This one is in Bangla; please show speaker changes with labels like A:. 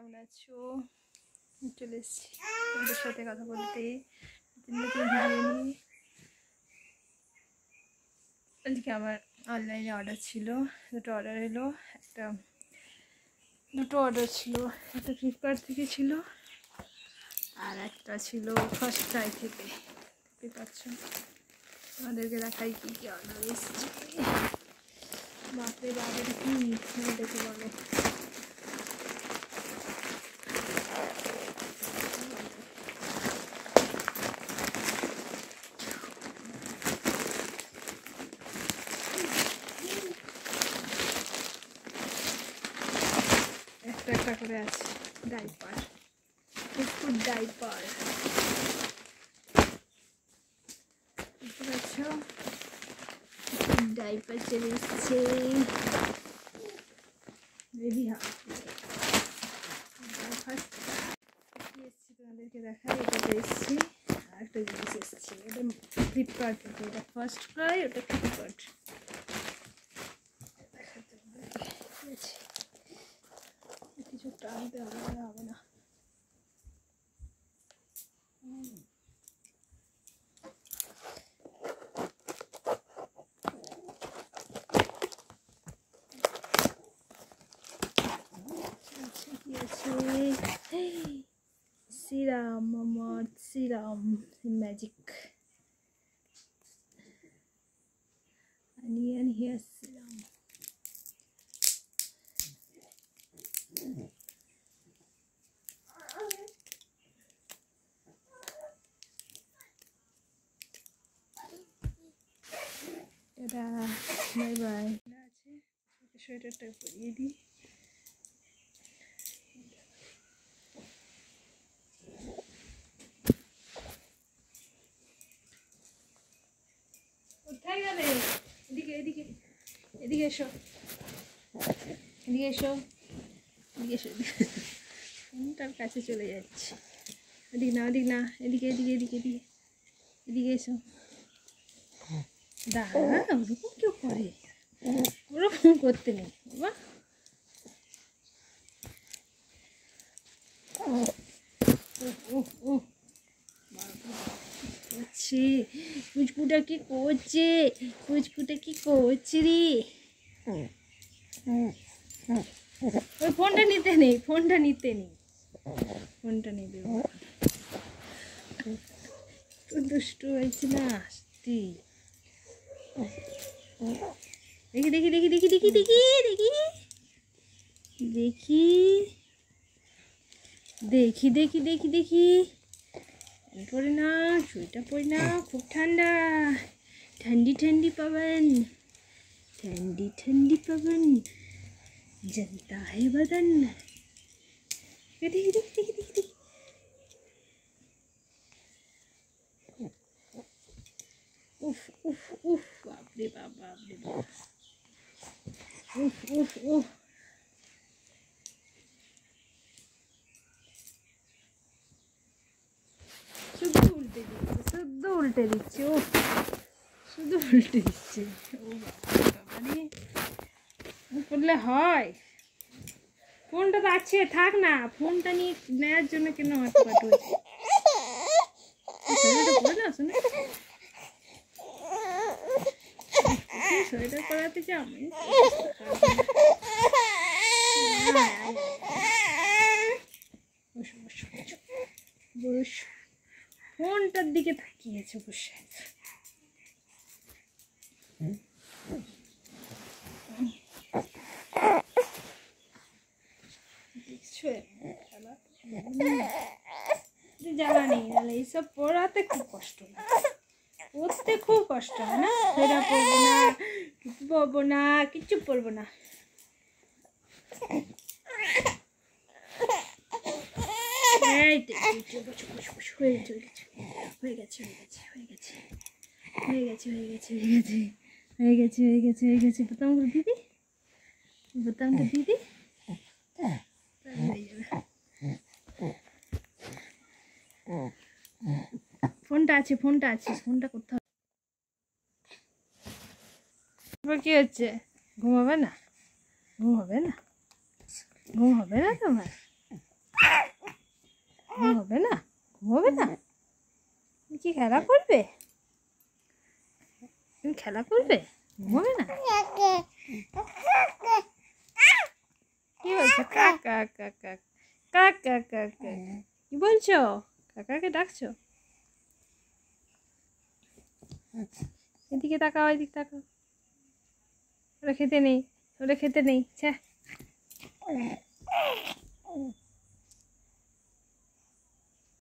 A: কেমন আছো? চলে এসেছি তোমাদের সাথে কথা বলতে। নতুন ভিডিও নিয়ে আজকে আমার অনলাইনে অর্ডার ছিল, দুটো অর্ডার এলো। দুটো অর্ডার ছিল, একটা ফ্লিপকার্ট থেকে ছিল আর একটা ছিল ফার্স্ট ক্রাই থেকে। দেখতে পাচ্ছ, তোমাদেরকে দেখাই কী কী অর্ডার এসেছে। বাপরে বাপ, এটা কি দেখে বলো। একটা করে আছে ডাইপার, বিস্কুট ডাইপার, বুঝতে পারছো? ডাইপার চলে এসছে রেডি হবে। ফার্স্ট এসছি তোমাদেরকে দেখাই, এটাতে এসছি আর একটা জিনিস এসছে, এটা ফ্লিপকার্ট থেকে। এটা ফার্স্ট ক্রাই, ওটা ফ্লিপকার্ট। কিছু টানতে হবে না। সিরাম, আমার serum magic onion hair serum. এটা বাই বাই আছে, সোয়েটারটা পরিয়ে দিই। কোথায় গেলে? এদিকে এদিকে এদিকে এসো, এদিকে এসো, এদিকে এসো। ফোনটার কাছে চলে যাচ্ছে। এদিকে না, এদিকে না, এদিকে এদিকে এদিকে এদিকে এদিকে এসো। দাঁড়া, ওরকম কেউ করে? ওরকম করতে নেই বাবা। করছে পুচকুটা, কি করছে পুচকুটা, কি করছে রে? ওই ফোনটা নিতে নেই, ফোনটা নিতে নেই, ফোনটা নেবে। তো দুষ্ট হয়েছে না আসতে। দেখি দেখি দেখি দেখি দেখি দেখি দেখি দেখি দেখি দেখি দেখি দেখি পড়ে না, সোয়েটার পড়ে না, খুব ঠান্ডা। ঠান্ডি ঠান্ডি পাবেন, ঠান্ডি ঠান্ডি পাবেন, জলতা है बदन। देखी देखी देखी देखी देखी। उफ उफ उफ, बाप रे बाप, बाप रे बाप, उफ उफ उफ। শুধু উল্টে দিচ্ছে, শুধু উল্টে দিচ্ছে, ও শুধু উল্টে দিচ্ছে। ও বাবা রে, করলে হয়? ফোনটা তো আছে, থাক না, ফোনটা নিয়ে নেওয়ার জন্য কেন হাত পাঠুয়েছে? সোয়েটার পরাতে চাও? ফোনটার দিকে তাকিয়েছে বসে। জ্বালা নেই, এইসব পড়াতে খুব কষ্ট হয়, পড়তে খুব কষ্ট হয় না? সেটা পড়বো না, কিছু পড়বো না, কিচ্ছু পড়বো না। হয়ে গেছে হয়ে গেছে হয়ে গেছে হয়ে গেছে হয়ে গেছে হয়ে গেছে হয়ে গেছে হয়ে গেছে হয়ে গেছে হয়ে গেছে। বোতামগুলো দিদি, বোতামটা দিদি, ফোনটা আছে, ফোনটা আছে, ফোনটা করতে হবে। কি হচ্ছে? ঘুমাবে না? ঘুম হবে না? ঘুম হবে না তোমার? খেলা করবে? তুমি খেলা করবে? ঘুমাবে না? কি বলছো? কাকা কাকা কাকা কাকা কি বলছো? কাকাকে ডাকছো? এদিকে তাকাও, এদিকে তাকাও। ওরা খেতে নেই, ওরা খেতে নেই। ছ্যা